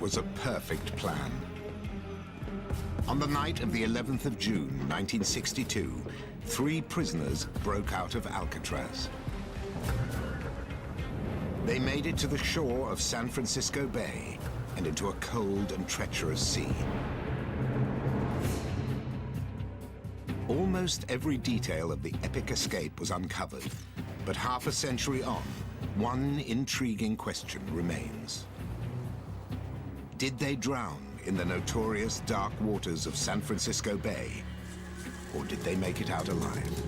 was a perfect plan. On the night of the 11th of June, 1962, 3 prisoners broke out of Alcatraz. They made it to the shore of San Francisco Bay and into a cold and treacherous sea. Almost every detail of the epic escape was uncovered, but half a century on, one intriguing question remains. Did they drown in the notorious dark waters of San Francisco Bay, or did they make it out alive?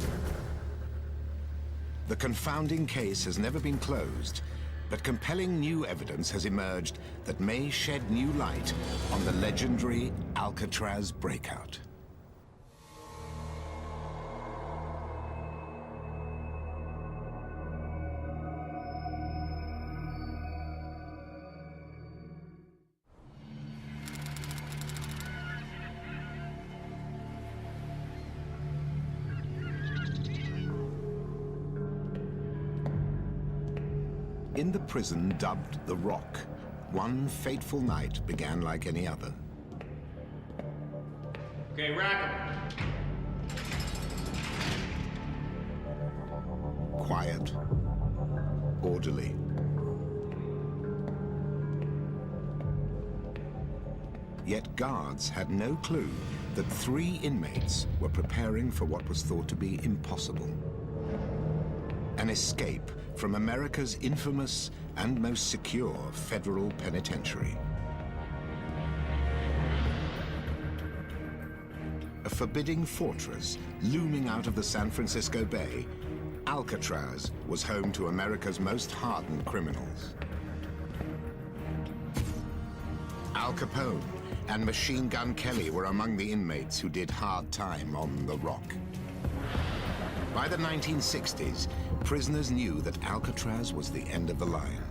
The confounding case has never been closed, but compelling new evidence has emerged that may shed new light on the legendary Alcatraz breakout. In the prison dubbed the Rock, one fateful night began like any other. Okay, rack 'em. Quiet, orderly. Yet guards had no clue that 3 inmates were preparing for what was thought to be impossible. An escape from America's infamous and most secure federal penitentiary. A forbidding fortress looming out of the San Francisco Bay, Alcatraz was home to America's most hardened criminals. Al Capone and Machine Gun Kelly were among the inmates who did hard time on the Rock. By the 1960s, prisoners knew that Alcatraz was the end of the line.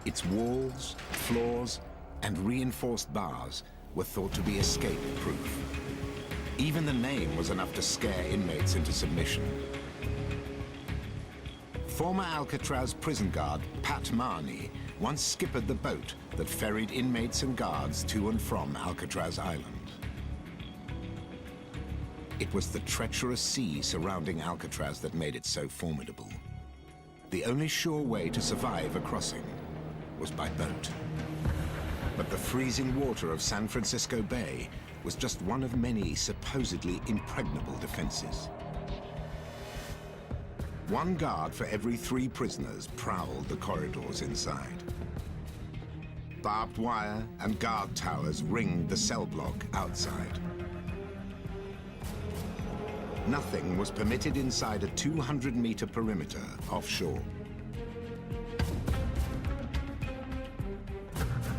Its walls, floors, and reinforced bars were thought to be escape-proof. Even the name was enough to scare inmates into submission. Former Alcatraz prison guard Pat Marney once skippered the boat that ferried inmates and guards to and from Alcatraz Island. It was the treacherous sea surrounding Alcatraz that made it so formidable. The only sure way to survive a crossing was by boat. But the freezing water of San Francisco Bay was just one of many supposedly impregnable defenses. One guard for every 3 prisoners prowled the corridors inside. Barbed wire and guard towers ringed the cell block outside. Nothing was permitted inside a 200-meter perimeter offshore.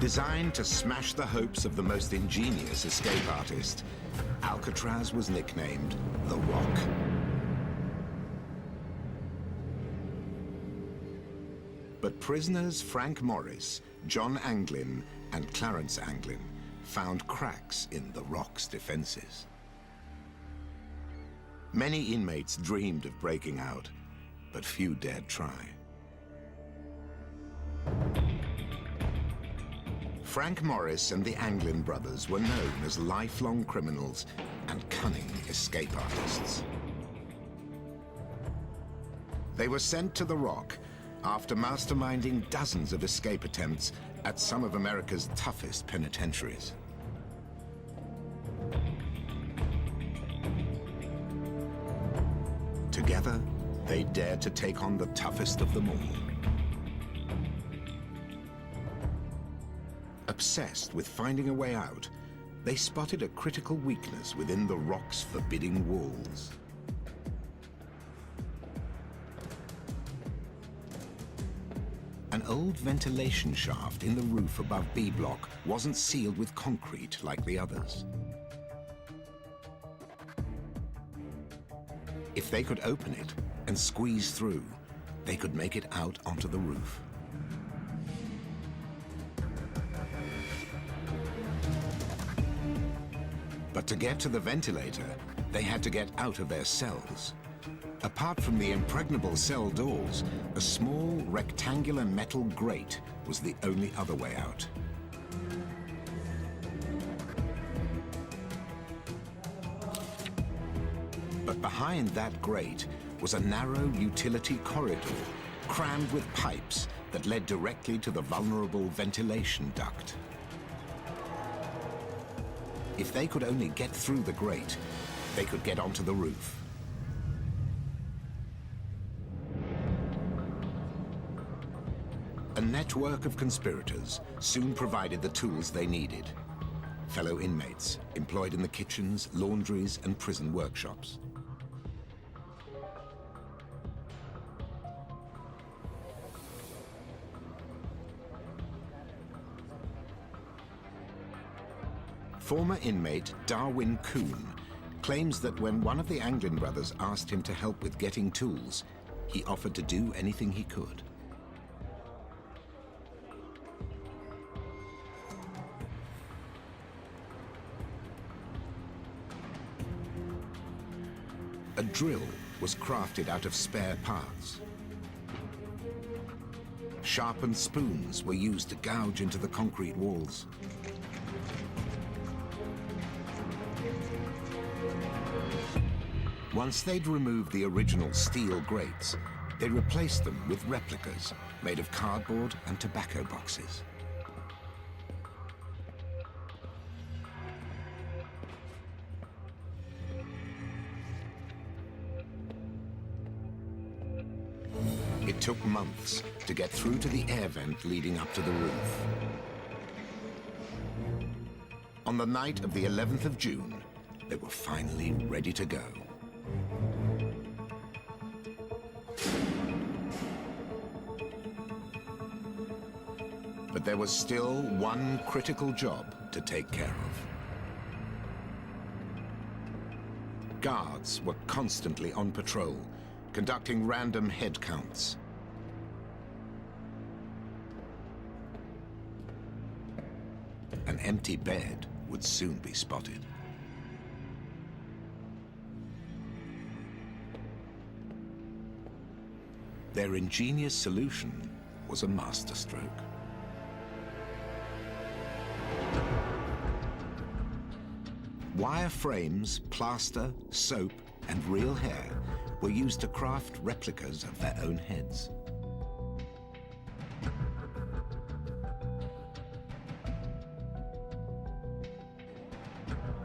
Designed to smash the hopes of the most ingenious escape artist, Alcatraz was nicknamed the Rock. But prisoners Frank Morris, John Anglin, and Clarence Anglin found cracks in the Rock's defenses. Many inmates dreamed of breaking out, but few dared try. Frank Morris and the Anglin brothers were known as lifelong criminals and cunning escape artists. They were sent to the Rock after masterminding dozens of escape attempts at some of America's toughest penitentiaries. Together, they dared to take on the toughest of them all. Obsessed with finding a way out, they spotted a critical weakness within the Rock's forbidding walls. An old ventilation shaft in the roof above B block wasn't sealed with concrete like the others. If they could open it and squeeze through, they could make it out onto the roof. But to get to the ventilator, They had to get out of their cells. Apart from the impregnable cell doors, a small rectangular metal grate was the only other way out. But behind that grate was a narrow utility corridor crammed with pipes that led directly to the vulnerable ventilation duct. If they could only get through the grate, they could get onto the roof. A network of conspirators soon provided the tools they needed. Fellow inmates employed in the kitchens, laundries, and prison workshops. Former inmate Darwin Kuhn claims that when one of the Anglin brothers asked him to help with getting tools, he offered to do anything he could. A drill was crafted out of spare parts. Sharpened spoons were used to gouge into the concrete walls. Once they'd removed the original steel grates, they replaced them with replicas made of cardboard and tobacco boxes. It took months to get through to the air vent leading up to the roof. On the night of the 11th of June, they were finally ready to go. But there was still one critical job to take care of. Guards were constantly on patrol, conducting random head counts. An empty bed would soon be spotted. Their ingenious solution was a masterstroke. Wire frames, plaster, soap, and real hair were used to craft replicas of their own heads.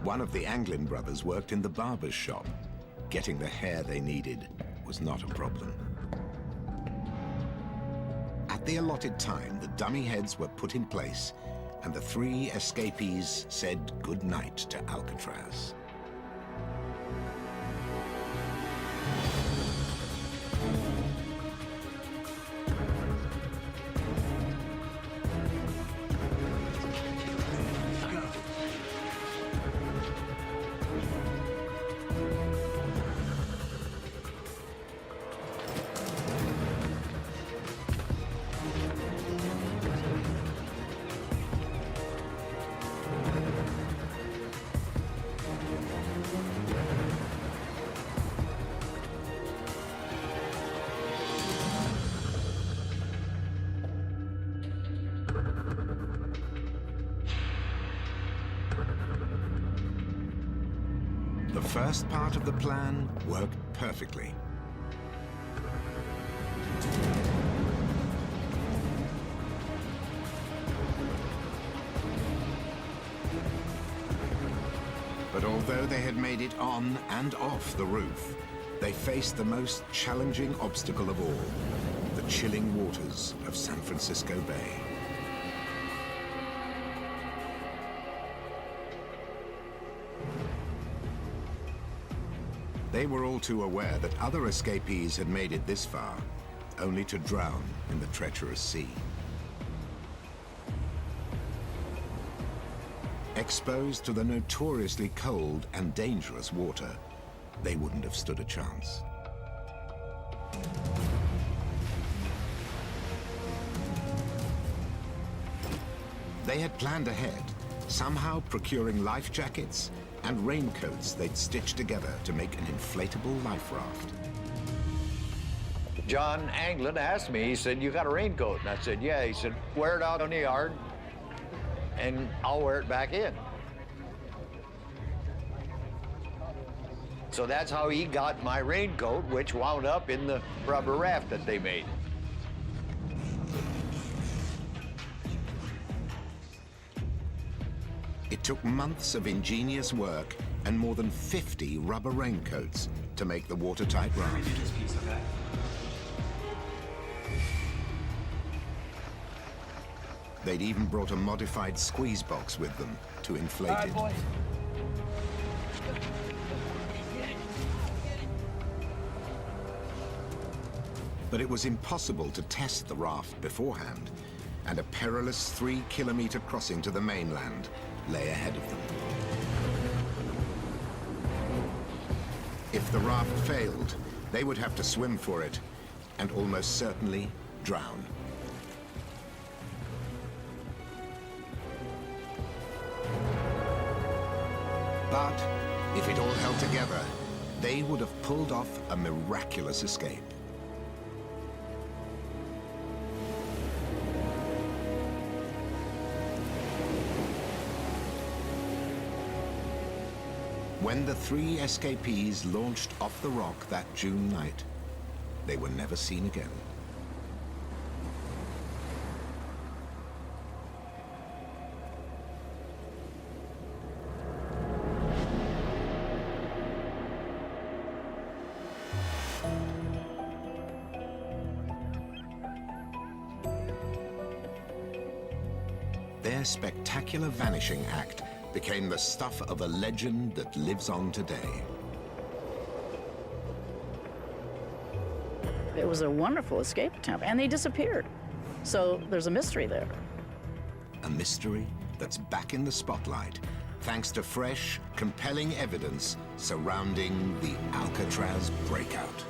One of the Anglin brothers worked in the barber's shop. Getting the hair they needed was not a problem. At the allotted time, the dummy heads were put in place, and the three escapees said goodnight to Alcatraz. The first part of the plan worked perfectly. But although they had made it on and off the roof, they faced the most challenging obstacle of all, the chilling waters of San Francisco Bay. They were all too aware that other escapees had made it this far, only to drown in the treacherous sea. Exposed to the notoriously cold and dangerous water, they wouldn't have stood a chance. They had planned ahead, somehow procuring life jackets and raincoats they'd stitched together to make an inflatable life raft. John Anglin asked me, he said, "You got a raincoat?" And I said, "Yeah." He said, "Wear it out on the yard, and I'll wear it back in." So that's how he got my raincoat, which wound up in the rubber raft that they made. It took months of ingenious work and more than 50 rubber raincoats to make the watertight raft. They'd even brought a modified squeeze box with them to inflate it. But it was impossible to test the raft beforehand, and a perilous 3-kilometer crossing to the mainland lay ahead of them. If the raft failed, they would have to swim for it, and almost certainly drown. But if it all held together, they would have pulled off a miraculous escape. When the 3 escapees launched off the rock that June night, they were never seen again. Their spectacular vanishing act became the stuff of a legend that lives on today. It was a wonderful escape attempt, and they disappeared. So there's a mystery there. A mystery that's back in the spotlight, thanks to fresh, compelling evidence surrounding the Alcatraz breakout.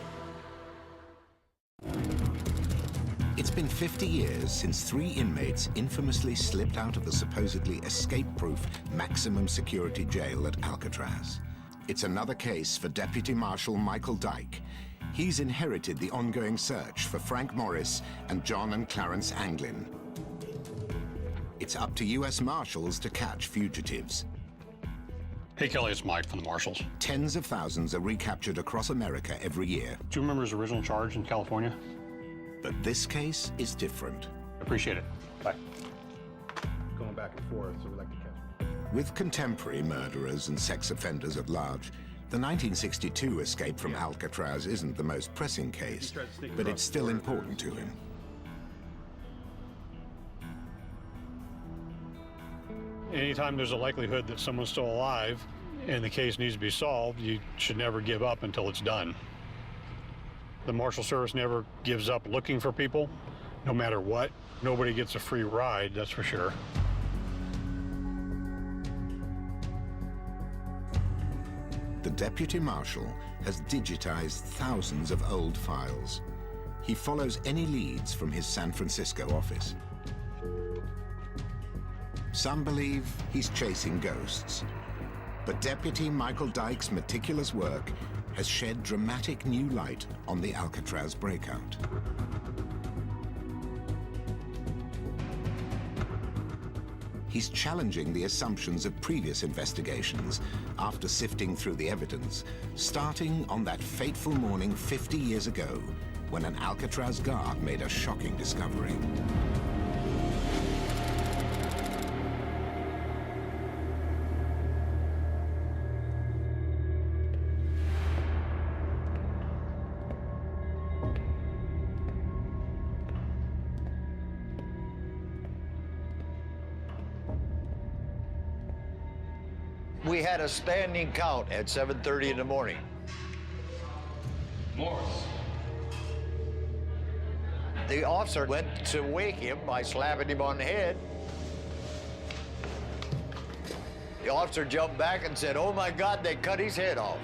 It's been 50 years since 3 inmates infamously slipped out of the supposedly escape-proof maximum security jail at Alcatraz. It's another case for Deputy Marshal Michael Dyke. He's inherited the ongoing search for Frank Morris and John and Clarence Anglin. It's up to U.S. Marshals to catch fugitives. Hey, Kelly, it's Mike from the Marshals. Tens of thousands are recaptured across America every year. Do you remember his original charge in California? But this case is different. Appreciate it. Bye. Going back and forth, so we like to catch them. With contemporary murderers and sex offenders at large, the 1962 escape from Alcatraz isn't the most pressing case, but it's still important to him. Anytime there's a likelihood that someone's still alive and the case needs to be solved, you should never give up until it's done. The Marshal Service never gives up looking for people, no matter what. Nobody gets a free ride, that's for sure. The Deputy Marshal has digitized thousands of old files. He follows any leads from his San Francisco office. Some believe he's chasing ghosts, but Deputy Michael Dyke's meticulous work has shed dramatic new light on the Alcatraz breakout. He's challenging the assumptions of previous investigations after sifting through the evidence, starting on that fateful morning 50 years ago when an Alcatraz guard made a shocking discovery. We had a standing count at 7:30 in the morning. Morris. The officer went to wake him by slapping him on the head. The officer jumped back and said, "Oh my God, they cut his head off."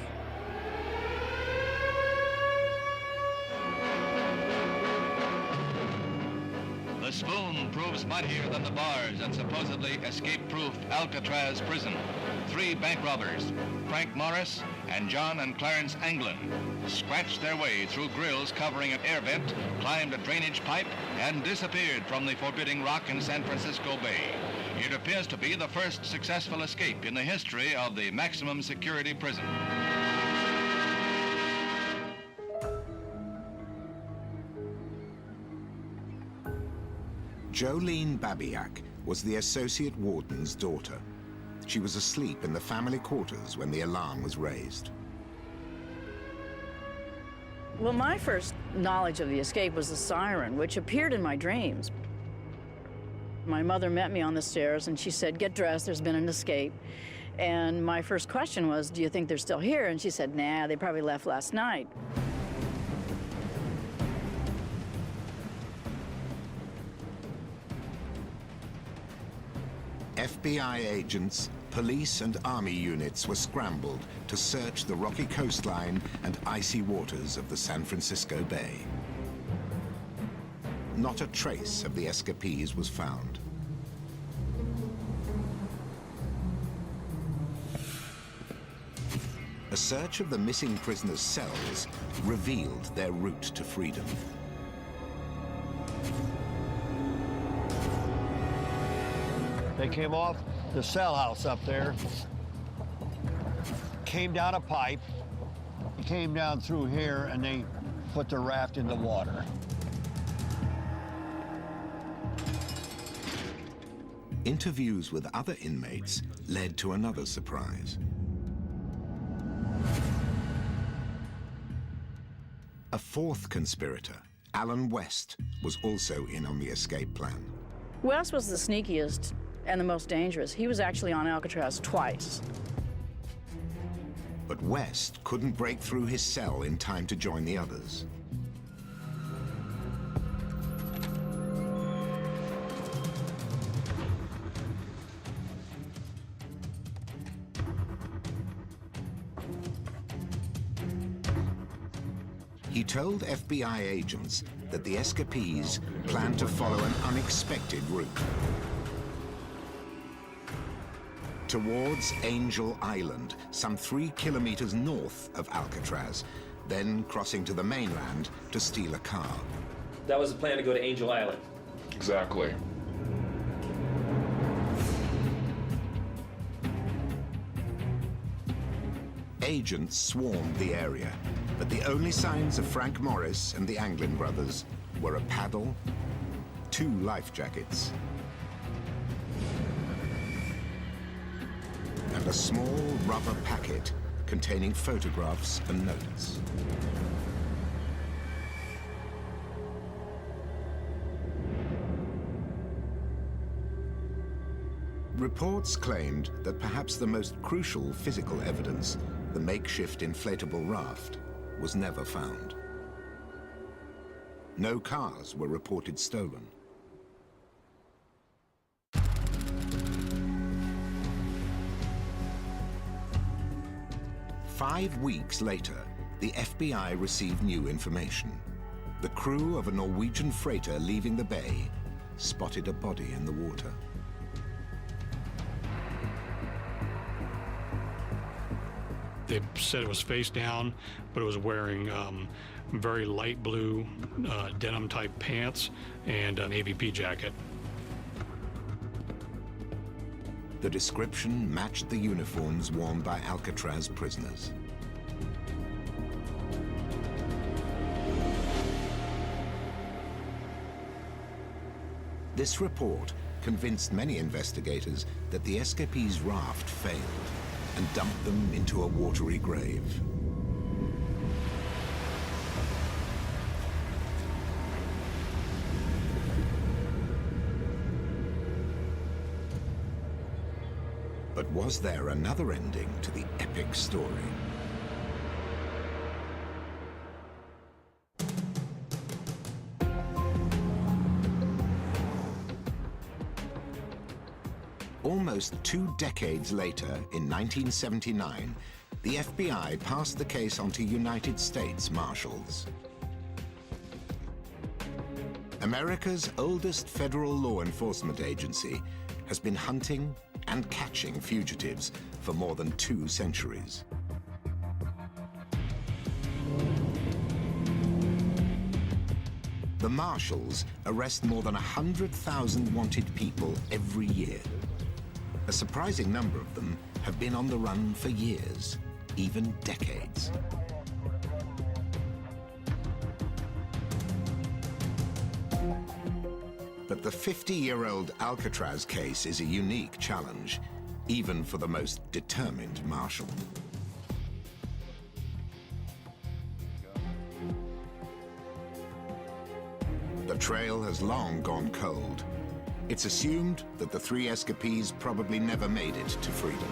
The spoon proves mightier than the bars and supposedly escape-proof Alcatraz prison. 3 bank robbers, Frank Morris and John and Clarence Anglin, scratched their way through grills covering an air vent, climbed a drainage pipe, and disappeared from the forbidding rock in San Francisco Bay. It appears to be the first successful escape in the history of the maximum security prison. Jolene Babiak was the associate warden's daughter. She was asleep in the family quarters when the alarm was raised. Well, my first knowledge of the escape was the siren, which appeared in my dreams. My mother met me on the stairs and she said, "Get dressed, there's been an escape." And my first question was, "Do you think they're still here?" And she said, "Nah, they probably left last night." FBI agents, police and army units were scrambled to search the rocky coastline and icy waters of the San Francisco Bay. Not a trace of the escapees was found. A search of the missing prisoners' cells revealed their route to freedom. They came off the cell house up there, came down a pipe, came down through here, and they put the raft in the water. Interviews with other inmates led to another surprise. A fourth conspirator, Alan West, was also in on the escape plan. Wes was the sneakiest and the most dangerous. He was actually on Alcatraz twice. But West couldn't break through his cell in time to join the others. He told FBI agents that the escapees planned to follow an unexpected route. Towards Angel Island, some 3 kilometers north of Alcatraz, then crossing to the mainland to steal a car. That was the plan, to go to Angel Island. Exactly. Agents swarmed the area, but the only signs of Frank Morris and the Anglin brothers were a paddle, 2 life jackets, and a small rubber packet containing photographs and notes. Reports claimed that perhaps the most crucial physical evidence, the makeshift inflatable raft, was never found. No cars were reported stolen. Five weeks later, the FBI received new information. The crew of a Norwegian freighter leaving the bay spotted a body in the water. They said it was face down, but it was wearing very light blue denim-type pants and an AVP jacket. The description matched the uniforms worn by Alcatraz prisoners. This report convinced many investigators that the escapees' raft failed and dumped them into a watery grave. But was there another ending to the epic story? Almost 2 decades later, in 1979, the FBI passed the case on to United States Marshals. America's oldest federal law enforcement agency has been hunting and catching fugitives for more than 2 centuries. The Marshals arrest more than 100,000 wanted people every year. A surprising number of them have been on the run for years, even decades. But the 50-year-old Alcatraz case is a unique challenge, even for the most determined marshal. The trail has long gone cold. It's assumed that the 3 escapees probably never made it to freedom.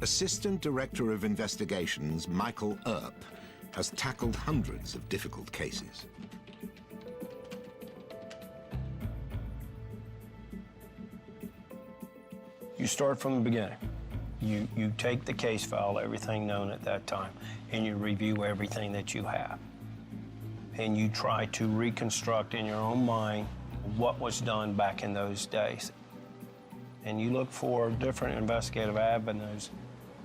Assistant Director of Investigations Michael Earp has tackled hundreds of difficult cases. You start from the beginning. You take the case file, everything known at that time, and you review everything that you have. And you try to reconstruct in your own mind what was done back in those days. And you look for different investigative avenues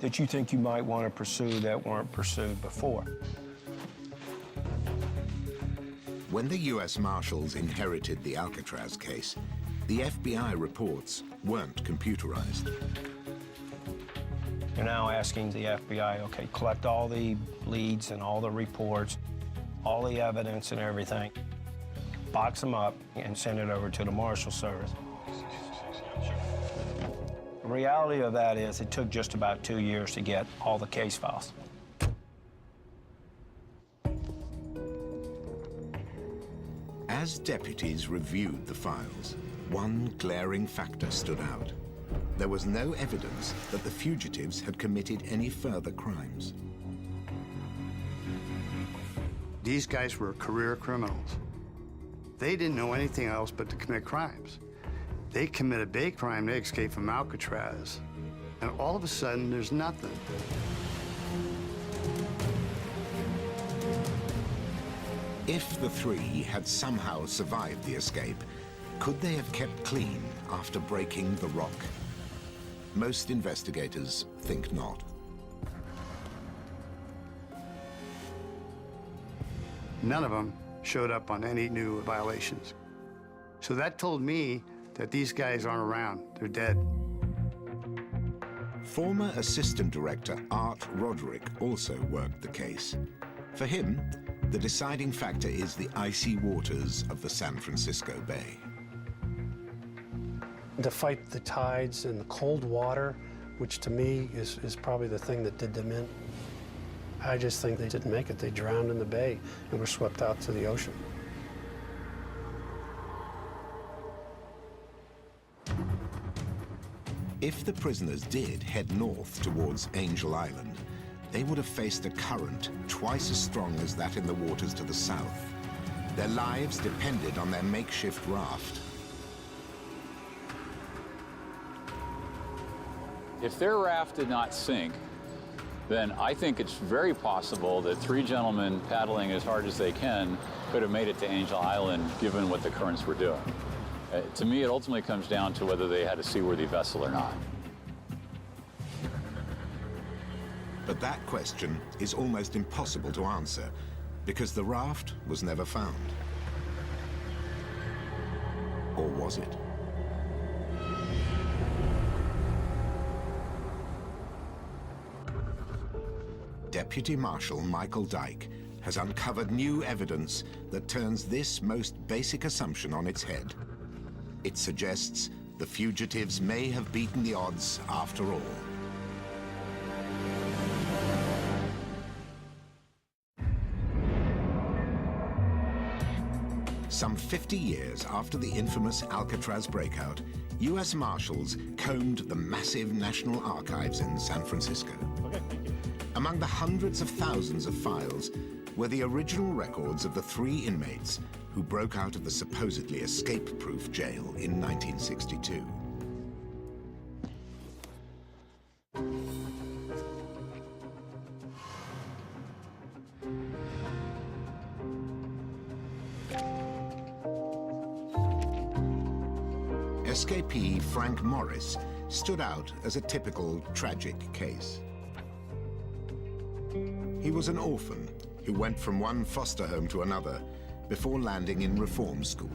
that you think you might want to pursue that weren't pursued before. When the U.S. Marshals inherited the Alcatraz case, the FBI reports weren't computerized. You're now asking the FBI, okay, collect all the leads and all the reports, all the evidence and everything, box them up and send it over to the Marshal Service. The reality of that is it took just about 2 years to get all the case files. As deputies reviewed the files, one glaring factor stood out. There was no evidence that the fugitives had committed any further crimes. These guys were career criminals. They didn't know anything else but to commit crimes. They commit a big crime, they escape from Alcatraz, and all of a sudden, there's nothing. If the 3 had somehow survived the escape, could they have kept clean after breaking the rock? Most investigators think not. None of them showed up on any new violations. So that told me that these guys aren't around, they're dead. Former Assistant Director Art Roderick also worked the case. For him, the deciding factor is the icy waters of the San Francisco Bay. To fight the tides and the cold water, which to me is probably the thing that did them in. I just think they didn't make it. They drowned in the bay and were swept out to the ocean. If the prisoners did head north towards Angel Island, they would have faced a current twice as strong as that in the waters to the south. Their lives depended on their makeshift raft. If their raft did not sink, then I think it's very possible that 3 gentlemen paddling as hard as they can could have made it to Angel Island, given what the currents were doing. To me, it ultimately comes down to whether they had a seaworthy vessel or not. But that question is almost impossible to answer because the raft was never found. Or was it? Deputy Marshal Michael Dyke has uncovered new evidence that turns this most basic assumption on its head. It suggests the fugitives may have beaten the odds after all. Some 50 years after the infamous Alcatraz breakout, U.S. Marshals combed the massive National Archives in San Francisco. Among the hundreds of thousands of files were the original records of the 3 inmates who broke out of the supposedly escape-proof jail in 1962. Escapee Frank Morris stood out as a typical tragic case. He was an orphan who went from one foster home to another before landing in reform school.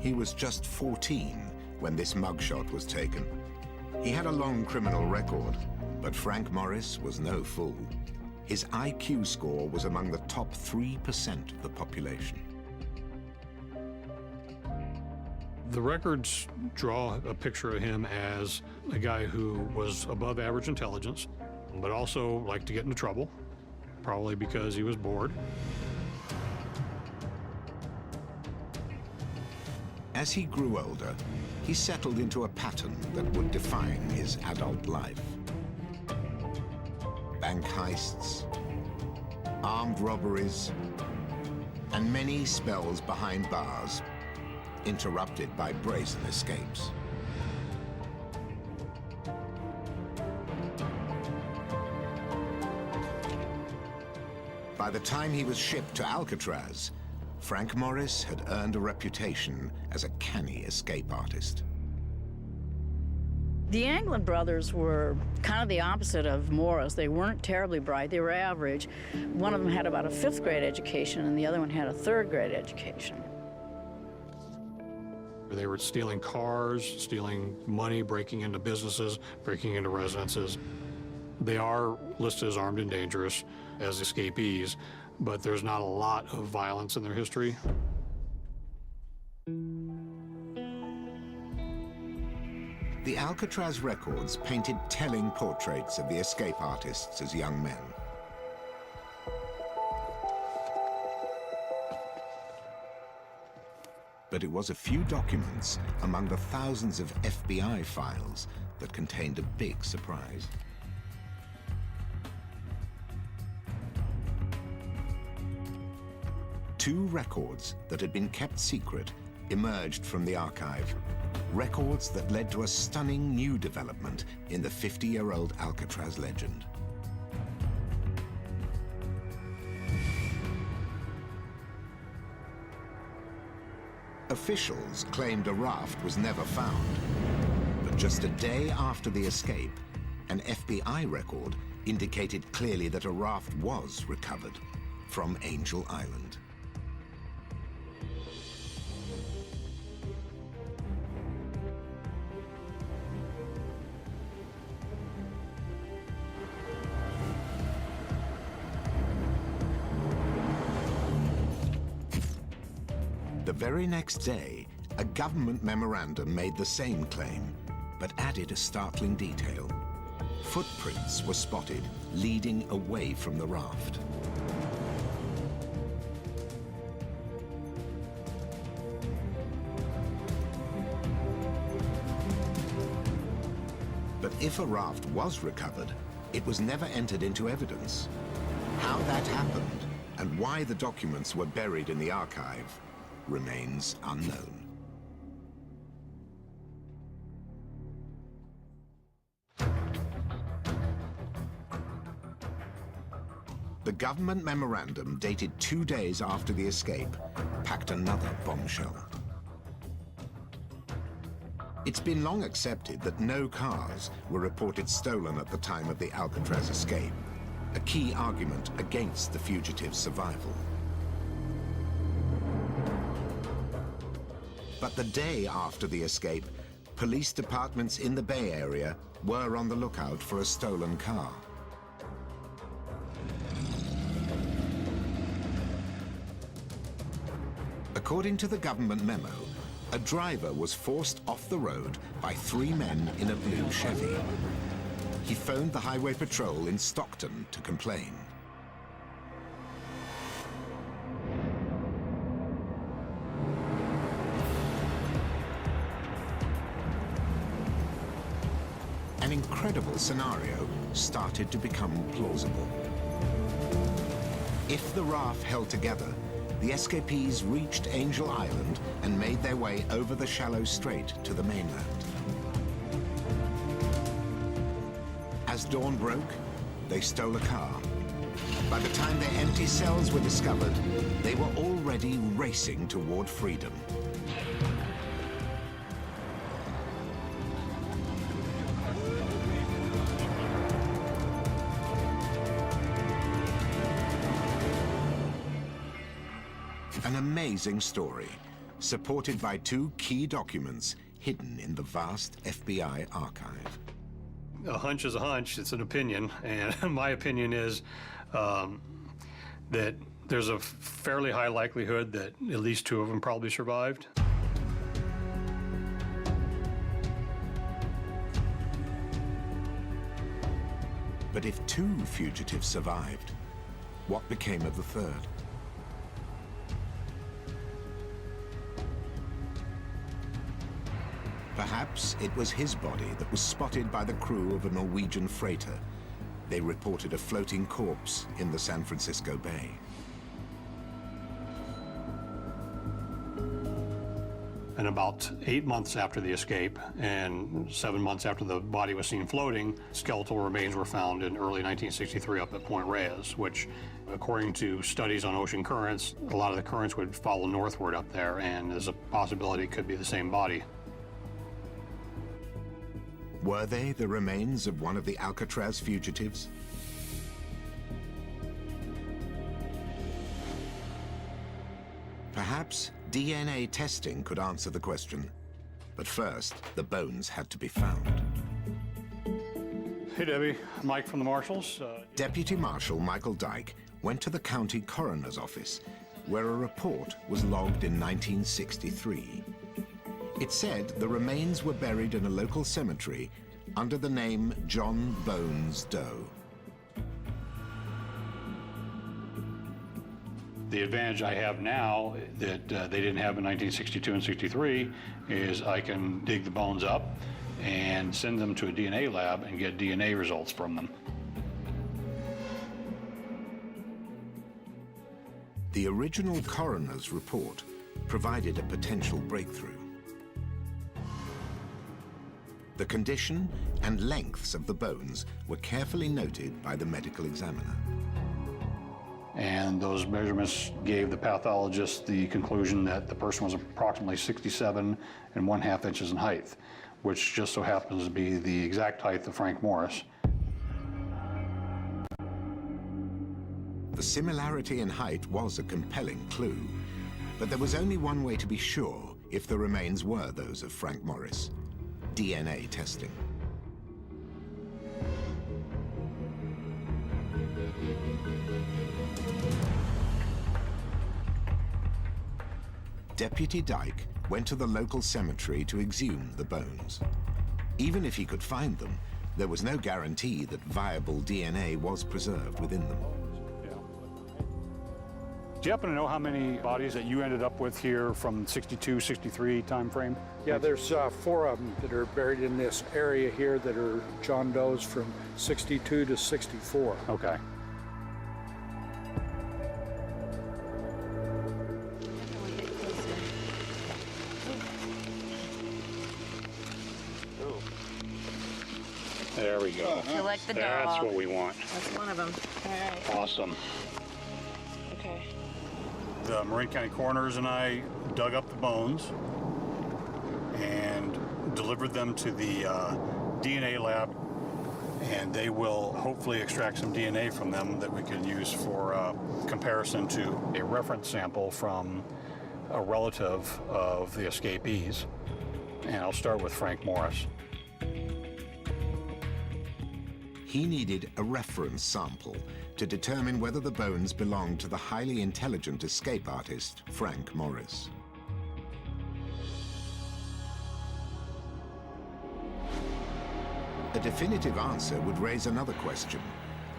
He was just 14 when this mugshot was taken. He had a long criminal record, but Frank Morris was no fool. His IQ score was among the top 3% of the population. The records draw a picture of him as a guy who was above average intelligence, but also liked to get into trouble, probably because he was bored. As he grew older, he settled into a pattern that would define his adult life. Bank heists, armed robberies, and many spells behind bars, interrupted by brazen escapes. By the time he was shipped to Alcatraz, Frank Morris had earned a reputation as a canny escape artist. The Anglin brothers were kind of the opposite of Morris. They weren't terribly bright, they were average. One of them had about a 5th grade education and the other one had a 3rd grade education. They were stealing cars, stealing money, breaking into businesses, breaking into residences. They are listed as armed and dangerous as escapees, but there's not a lot of violence in their history. The Alcatraz records painted telling portraits of the escape artists as young men. But it was a few documents among the thousands of FBI files that contained a big surprise. Two records that had been kept secret emerged from the archive. Records that led to a stunning new development in the 50-year-old Alcatraz legend. Officials claimed a raft was never found, but just a day after the escape, an FBI record indicated clearly that a raft was recovered from Angel Island. The very next day, a government memorandum made the same claim, but added a startling detail. Footprints were spotted leading away from the raft. But if a raft was recovered, it was never entered into evidence. How that happened and why the documents were buried in the archive remains unknown. The government memorandum, dated 2 days after the escape, packed another bombshell. It's been long accepted that no cars were reported stolen at the time of the Alcatraz escape, a key argument against the fugitive's survival. But the day after the escape, police departments in the Bay Area were on the lookout for a stolen car. According to the government memo, a driver was forced off the road by 3 men in a blue Chevy. He phoned the highway patrol in Stockton to complain. incredible scenario started to become plausible. If the raft held together, the escapees reached Angel Island and made their way over the shallow strait to the mainland. As dawn broke, they stole a car. By the time their empty cells were discovered, they were already racing toward freedom. An amazing story, supported by 2 key documents hidden in the vast FBI archive. A hunch is a hunch, it's an opinion, and my opinion is that there's a fairly high likelihood that at least 2 of them probably survived. But if 2 fugitives survived, what became of the third? Perhaps it was his body that was spotted by the crew of a Norwegian freighter. They reported a floating corpse in the San Francisco Bay. And about 8 months after the escape and 7 months after the body was seen floating, skeletal remains were found in early 1963 up at Point Reyes, which, according to studies on ocean currents, a lot of the currents would follow northward up there, and there's a possibility it could be the same body. Were they the remains of one of the Alcatraz fugitives? Perhaps DNA testing could answer the question. But first, the bones had to be found. Hey, Debbie. Mike from the Marshals. Deputy Marshal Michael Dyke went to the county coroner's office, where a report was logged in 1963. It said the remains were buried in a local cemetery under the name John Bones Doe. The advantage I have now that they didn't have in 1962 and 63 is I can dig the bones up and send them to a DNA lab and get DNA results from them. The original coroner's report provided a potential breakthrough. The condition and lengths of the bones were carefully noted by the medical examiner. And those measurements gave the pathologist the conclusion that the person was approximately 67 1/2 inches in height, which just so happens to be the exact height of Frank Morris. The similarity in height was a compelling clue, but there was only one way to be sure if the remains were those of Frank Morris: DNA testing. Deputy Dyke went to the local cemetery to exhume the bones. Even if he could find them, there was no guarantee that viable DNA was preserved within them. Do you happen to know how many bodies that you ended up with here from 62, 63 time frame? Yeah, there's 4 of them that are buried in this area here that are John Doe's from 62 to 64. Okay. There we go. You like the dog. That's what we want. That's one of them. All right. Awesome. Okay. The Marin County coroners and I dug up the bones and delivered them to the DNA lab, and they will hopefully extract some DNA from them that we can use for comparison to a reference sample from a relative of the escapees. And I'll start with Frank Morris. He needed a reference sample to determine whether the bones belonged to the highly intelligent escape artist, Frank Morris. A definitive answer would raise another question.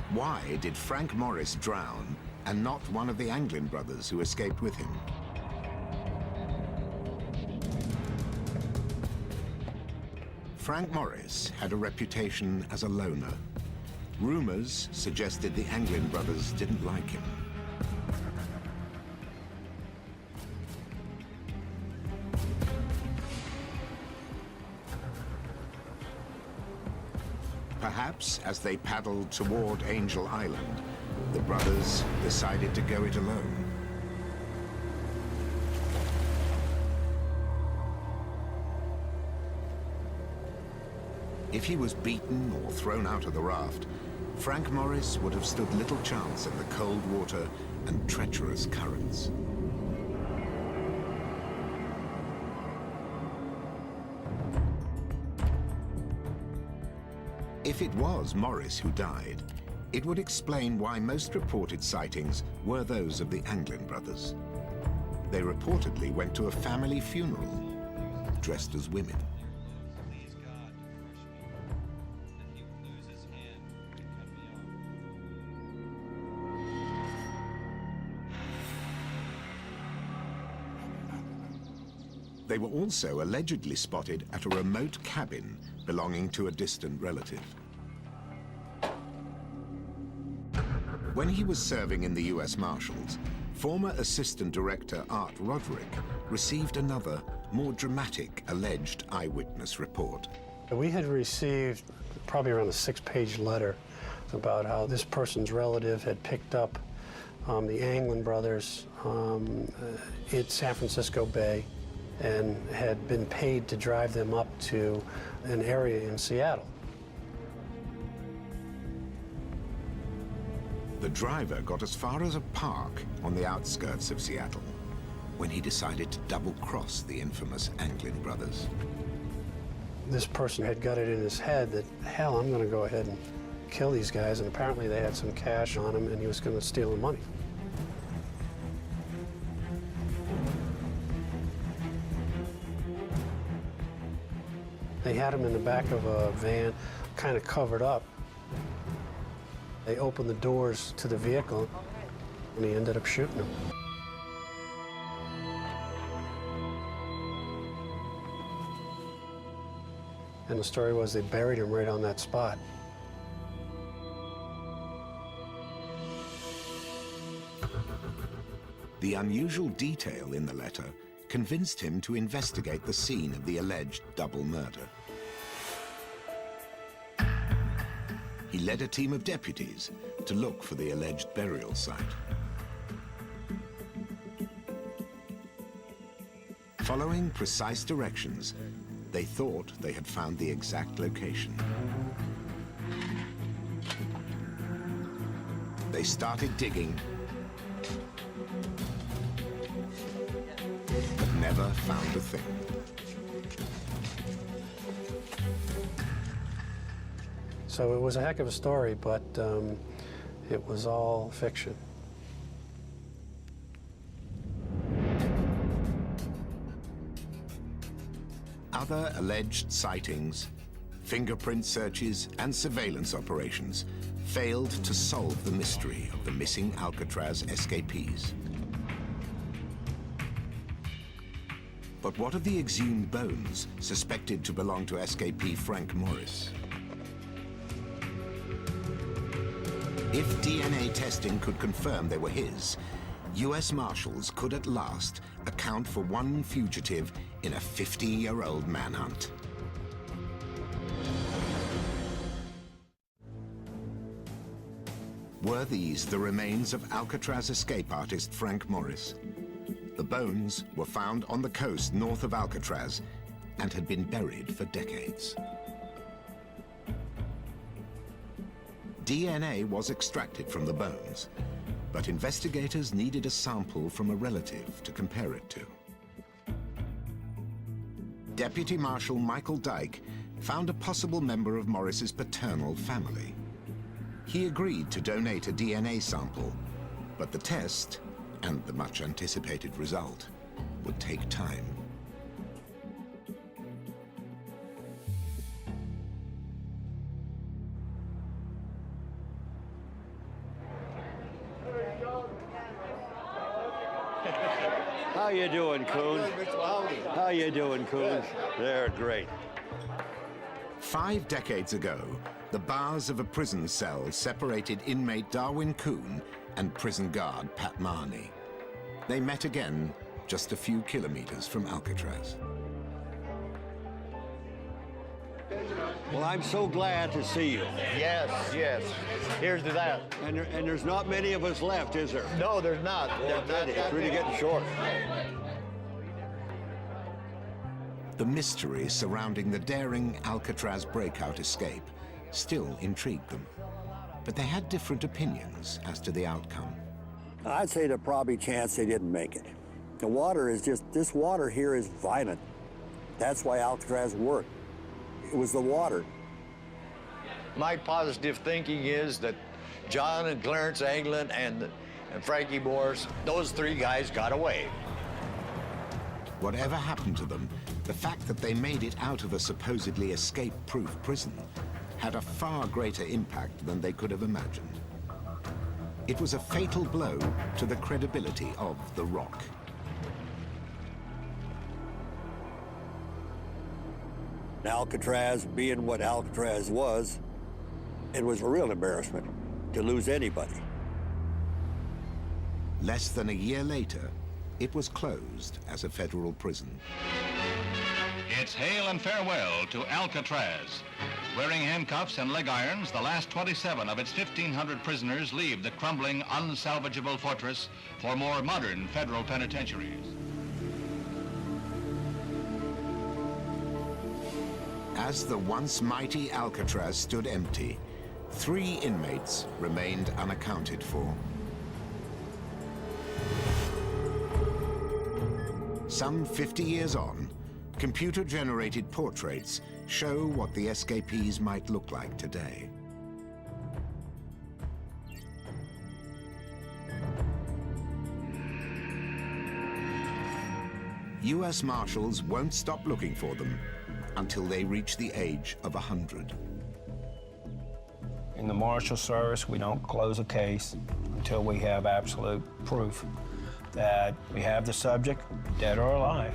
Why did Frank Morris drown and not one of the Anglin brothers who escaped with him? Frank Morris had a reputation as a loner. Rumors suggested the Anglin brothers didn't like him. Perhaps as they paddled toward Angel Island, the brothers decided to go it alone. If he was beaten or thrown out of the raft, Frank Morris would have stood little chance in the cold water and treacherous currents. If it was Morris who died, it would explain why most reported sightings were those of the Anglin brothers. They reportedly went to a family funeral, dressed as women. They were also allegedly spotted at a remote cabin belonging to a distant relative. When he was serving in the US Marshals, former Assistant Director Art Roderick received another, more dramatic alleged eyewitness report. We had received probably around a 6-page letter about how this person's relative had picked up the Anglin brothers in San Francisco Bay and had been paid to drive them up to an area in Seattle. The driver got as far as a park on the outskirts of Seattle when he decided to double-cross the infamous Anglin brothers. This person had got it in his head that, hell, I'm going to go ahead and kill these guys, and apparently they had some cash on him and he was going to steal the money. They had him in the back of a van, kind of covered up. They opened the doors to the vehicle, and he ended up shooting him. And the story was they buried him right on that spot. The unusual detail in the letter convinced him to investigate the scene of the alleged double murder. He led a team of deputies to look for the alleged burial site. Following precise directions, they thought they had found the exact location. They started digging, but never found a thing. So it was a heck of a story, but it was all fiction. Other alleged sightings, fingerprint searches, and surveillance operations failed to solve the mystery of the missing Alcatraz escapees. But what of the exhumed bones suspected to belong to escapee Frank Morris? If DNA testing could confirm they were his, US Marshals could at last account for one fugitive in a 50-year-old manhunt. Were these the remains of Alcatraz escape artist Frank Morris? The bones were found on the coast north of Alcatraz and had been buried for decades. DNA was extracted from the bones, but investigators needed a sample from a relative to compare it to. Deputy Marshal Michael Dyke found a possible member of Morris's paternal family. He agreed to donate a DNA sample, but the test, and the much anticipated result, would take time. How you doing, Coon? How you doing, Coon? They're great. 5 decades ago, the bars of a prison cell separated inmate Darwin Coon and prison guard Pat Marney. They met again just a few kilometers from Alcatraz. Well, I'm so glad to see you. Yes, yes. Here's to that. And there's not many of us left, is there? No, there's not. It's really getting short. The mystery surrounding the daring Alcatraz breakout escape still intrigued them, but they had different opinions as to the outcome. I'd say there's probably a chance they didn't make it. The water is just, this water here is violent. That's why Alcatraz worked. It was the water. My positive thinking is that John and Clarence Anglin and Frankie Morris, those 3 guys got away. Whatever happened to them, the fact that they made it out of a supposedly escape-proof prison had a far greater impact than they could have imagined. It was a fatal blow to the credibility of the Rock. Alcatraz, being what Alcatraz was, it was a real embarrassment to lose anybody. Less than a year later, it was closed as a federal prison. It's hail and farewell to Alcatraz. Wearing handcuffs and leg irons, the last 27 of its 1,500 prisoners leave the crumbling, unsalvageable fortress for more modern federal penitentiaries. As the once mighty Alcatraz stood empty, 3 inmates remained unaccounted for. Some 50 years on, computer-generated portraits show what the escapees might look like today. US Marshals won't stop looking for them until they reach the age of 100. In the Marshal Service, we don't close a case until we have absolute proof that we have the subject, dead or alive.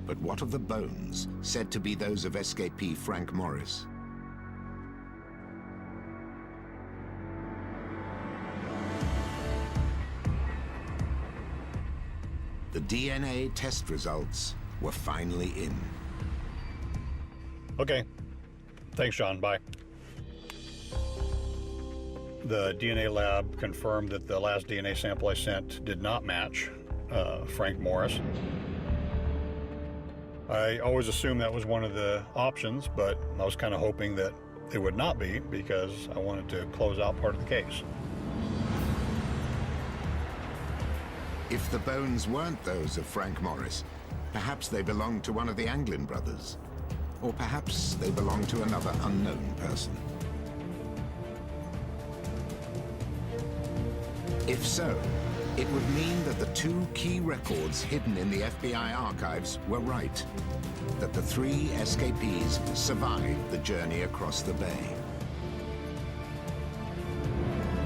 But what of the bones, said to be those of escapee Frank Morris? The DNA test results were finally in. Okay. Thanks, John. Bye. The DNA lab confirmed that the last DNA sample I sent did not match Frank Morris. I always assumed that was one of the options, but I was kind of hoping that it would not be because I wanted to close out part of the case. If the bones weren't those of Frank Morris, perhaps they belonged to one of the Anglin brothers. Or perhaps they belonged to another unknown person. If so, it would mean that the 2 key records hidden in the FBI archives were right. That the 3 escapees survived the journey across the bay.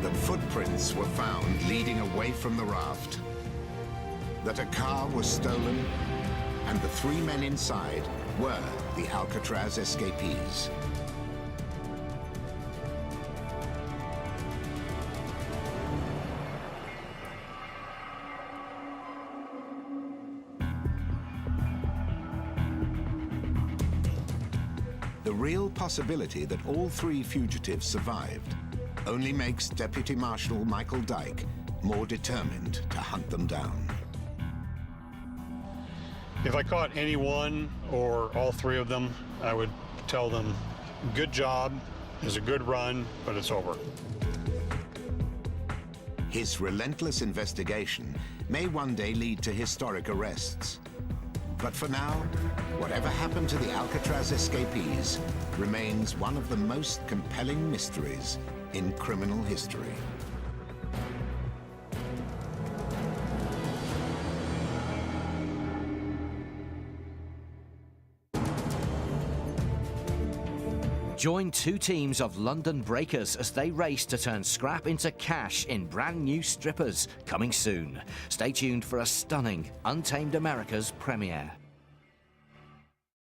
That footprints were found leading away from the raft. That a car was stolen, and the 3 men inside were the Alcatraz escapees. The real possibility that all 3 fugitives survived only makes Deputy Marshal Michael Dyke more determined to hunt them down. If I caught any one or all 3 of them, I would tell them, good job, it was a good run, but it's over. His relentless investigation may one day lead to historic arrests. But for now, whatever happened to the Alcatraz escapees remains one of the most compelling mysteries in criminal history. Join 2 teams of London breakers as they race to turn scrap into cash in brand new strippers, coming soon. Stay tuned for a stunning Untamed America's premiere.